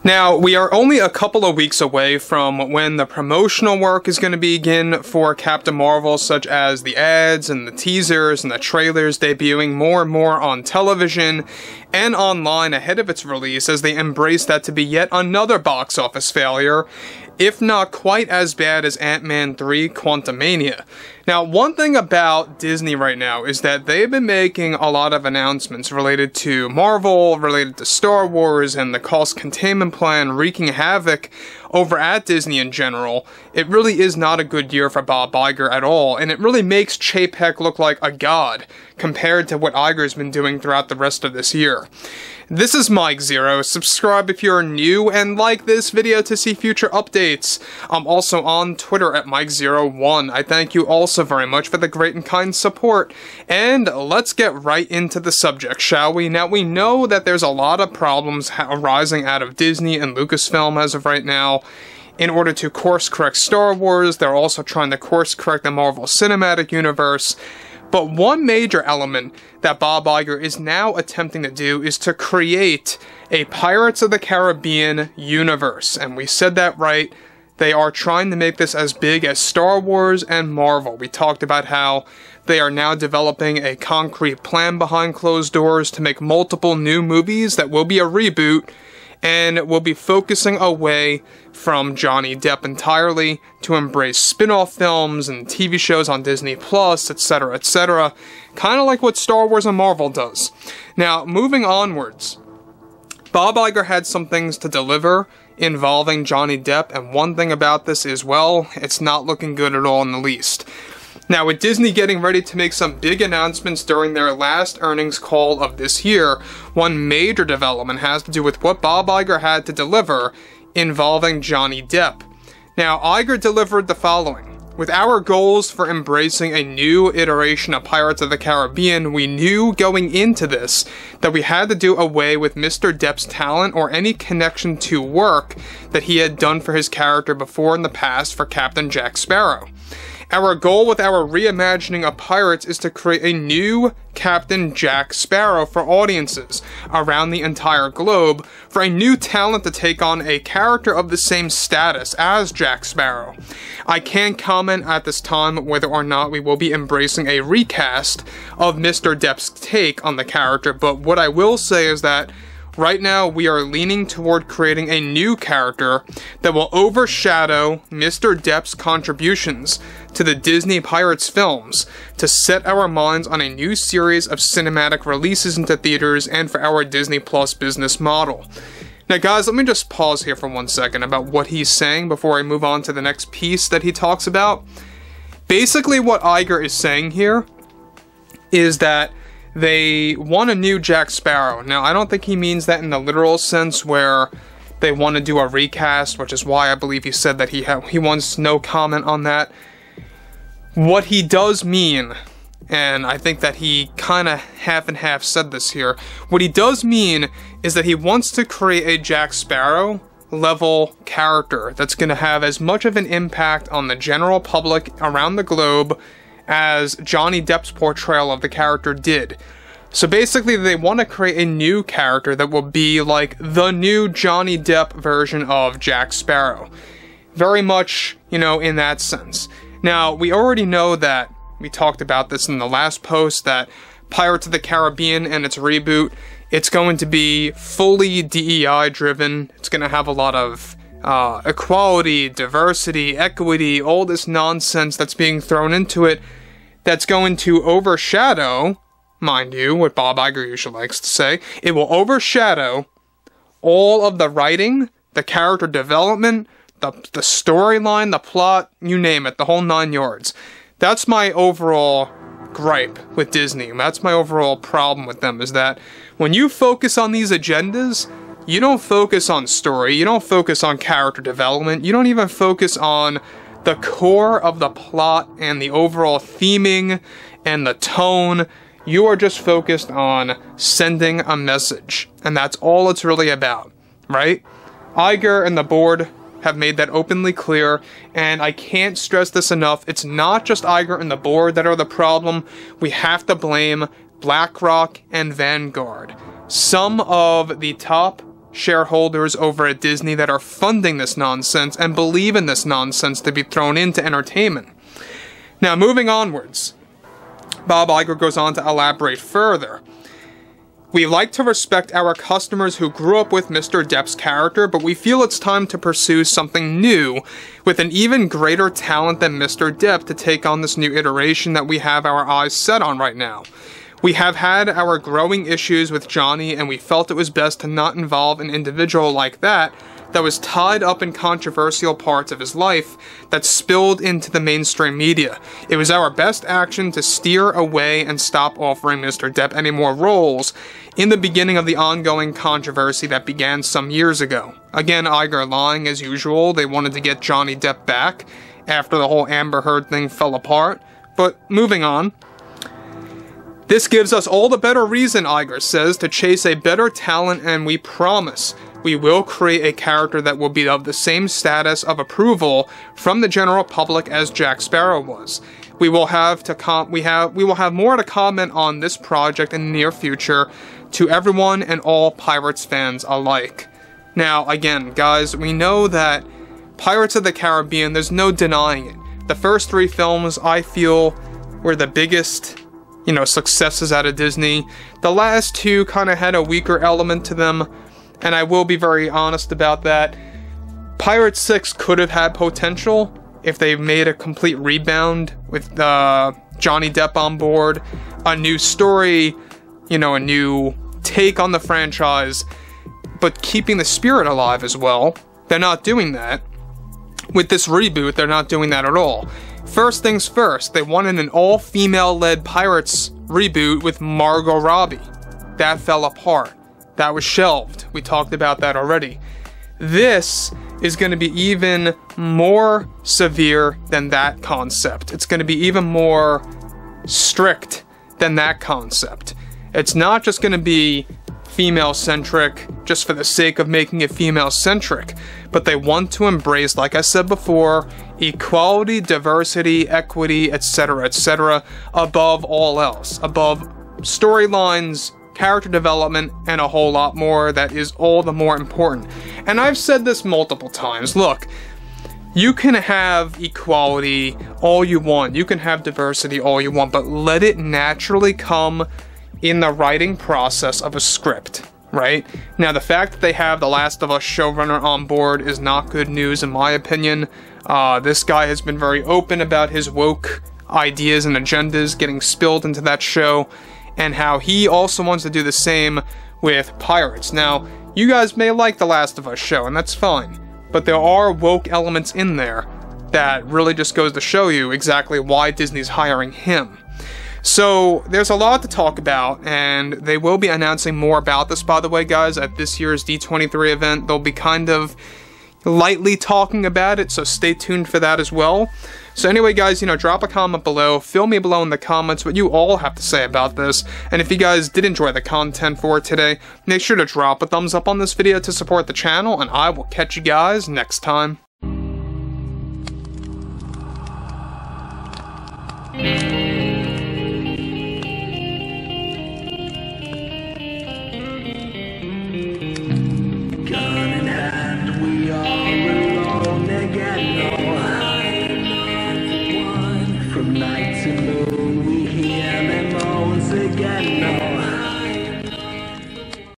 Now, we are only a couple of weeks away from when the promotional work is going to begin for Captain Marvel, such as the ads and the teasers and the trailers debuting more and more on television and online ahead of its release, as they embrace that to be yet another box office failure, if not quite as bad as Ant-Man 3 Quantumania. Now, one thing about Disney right now is that they've been making a lot of announcements related to Marvel, related to Star Wars, and the cost containment plan wreaking havoc over at Disney in general. It really is not a good year for Bob Iger at all, and it really makes Chapek look like a god compared to what Iger's been doing throughout the rest of this year. This is Mike Zero. Subscribe if you're new and like this video to see future updates. I'm also on Twitter at Mike01. I thank you all so very much for the great and kind support. And let's get right into the subject, shall we? Now, we know that there's a lot of problems arising out of Disney and Lucasfilm as of right now. In order to course correct Star Wars, they're also trying to course correct the Marvel Cinematic Universe. But one major element that Bob Iger is now attempting to do is to create a Pirates of the Caribbean universe. And we said that right. They are trying to make this as big as Star Wars and Marvel. We talked about how they are now developing a concrete plan behind closed doors to make multiple new movies that will be a reboot, and will be focusing away from Johnny Depp entirely to embrace spin-off films and TV shows on Disney+, etc., etc., kind of like what Star Wars and Marvel does. Now, moving onwards, Bob Iger had some things to deliver involving Johnny Depp, and one thing about this is, well, it's not looking good at all in the least. Now, with Disney getting ready to make some big announcements during their last earnings call of this year, one major development has to do with what Bob Iger had to deliver involving Johnny Depp. Now, Iger delivered the following. With our goals for embracing a new iteration of Pirates of the Caribbean, we knew going into this that we had to do away with Mr. Depp's talent or any connection to work that he had done for his character before in the past for Captain Jack Sparrow. Our goal with our reimagining of Pirates is to create a new Captain Jack Sparrow for audiences around the entire globe, for a new talent to take on a character of the same status as Jack Sparrow. I can't comment at this time whether or not we will be embracing a recast of Mr. Depp's take on the character, but what I will say is that right now, we are leaning toward creating a new character that will overshadow Mr. Depp's contributions to the Disney Pirates films, to set our minds on a new series of cinematic releases into theaters and for our Disney Plus business model. Now guys, let me just pause here for 1 second about what he's saying before I move on to the next piece that he talks about. Basically, what Iger is saying here is that they want a new Jack Sparrow. Now, I don't think he means that in the literal sense where they want to do a recast, which is why I believe he said that he wants no comment on that. What he does mean, and I think that he kind of half and half said this here, what he does mean is that he wants to create a Jack Sparrow level character that's going to have as much of an impact on the general public around the globe as Johnny Depp's portrayal of the character did. So basically, they want to create a new character that will be like the new Johnny Depp version of Jack Sparrow. Very much, you know, in that sense. Now, we already know that, we talked about this in the last post, that Pirates of the Caribbean and its reboot, it's going to be fully DEI driven. It's going to have a lot of equality, diversity, equity, all this nonsense that's being thrown into it, that's going to overshadow, mind you, what Bob Iger usually likes to say, it will overshadow all of the writing, the character development, the storyline, the plot, you name it, the whole 9 yards. That's my overall gripe with Disney. That's my overall problem with them, is that when you focus on these agendas, you don't focus on story, you don't focus on character development, you don't even focus on the core of the plot and the overall theming and the tone. You are just focused on sending a message, and that's all it's really about, right? Iger and the board have made that openly clear, and I can't stress this enough. It's not just Iger and the board that are the problem. We have to blame BlackRock and Vanguard. Some of the top shareholders over at Disney that are funding this nonsense and believe in this nonsense to be thrown into entertainment. Now, moving onwards, Bob Iger goes on to elaborate further. We like to respect our customers who grew up with Mr. Depp's character, but we feel it's time to pursue something new with an even greater talent than Mr. Depp to take on this new iteration that we have our eyes set on right now. We have had our growing issues with Johnny, and we felt it was best to not involve an individual like that was tied up in controversial parts of his life that spilled into the mainstream media. It was our best action to steer away and stop offering Mr. Depp any more roles in the beginning of the ongoing controversy that began some years ago. Again, Iger lying as usual. They wanted to get Johnny Depp back after the whole Amber Heard thing fell apart. But moving on. This gives us all the better reason, Iger says, to chase a better talent, and we promise we will create a character that will be of the same status of approval from the general public as Jack Sparrow was. We will have more to comment on this project in the near future to everyone and all Pirates fans alike. Now, again, guys, we know that Pirates of the Caribbean, there's no denying it. The first 3 films, I feel, were the biggest, successes out of Disney. The last 2 kind of had a weaker element to them, and I will be very honest about that. Pirates 6 could have had potential if they made a complete rebound with Johnny Depp on board, a new story, a new take on the franchise, but keeping the spirit alive as well. They're not doing that. With this reboot, they're not doing that at all. First things first, they wanted an all-female-led Pirates reboot with Margot Robbie. That fell apart. That was shelved. We talked about that already. This is going to be even more severe than that concept. It's going to be even more strict than that concept. It's not just going to be female-centric just for the sake of making it female-centric, but they want to embrace, like I said before, equality, diversity, equity, etc., above all else. Above storylines, character development, and a whole lot more that is all the more important. And I've said this multiple times. Look, you can have equality all you want. You can have diversity all you want, but let it naturally come in the writing process of a script, right? Now, the fact that they have The Last of Us showrunner on board is not good news, in my opinion. This guy has been very open about his woke ideas and agendas getting spilled into that show, and how he also wants to do the same with Pirates. Now, you guys may like The Last of Us show, and that's fine, but there are woke elements in there that really just goes to show you exactly why Disney's hiring him. So, there's a lot to talk about, and they will be announcing more about this, by the way, guys, at this year's D23 event. They'll be kind of lightly talking about it, so stay tuned for that as well. So anyway, guys, drop a comment below, fill me below in the comments what you all have to say about this, and if you guys did enjoy the content for today, make sure to drop a thumbs up on this video to support the channel, and I will catch you guys next time. Nights in the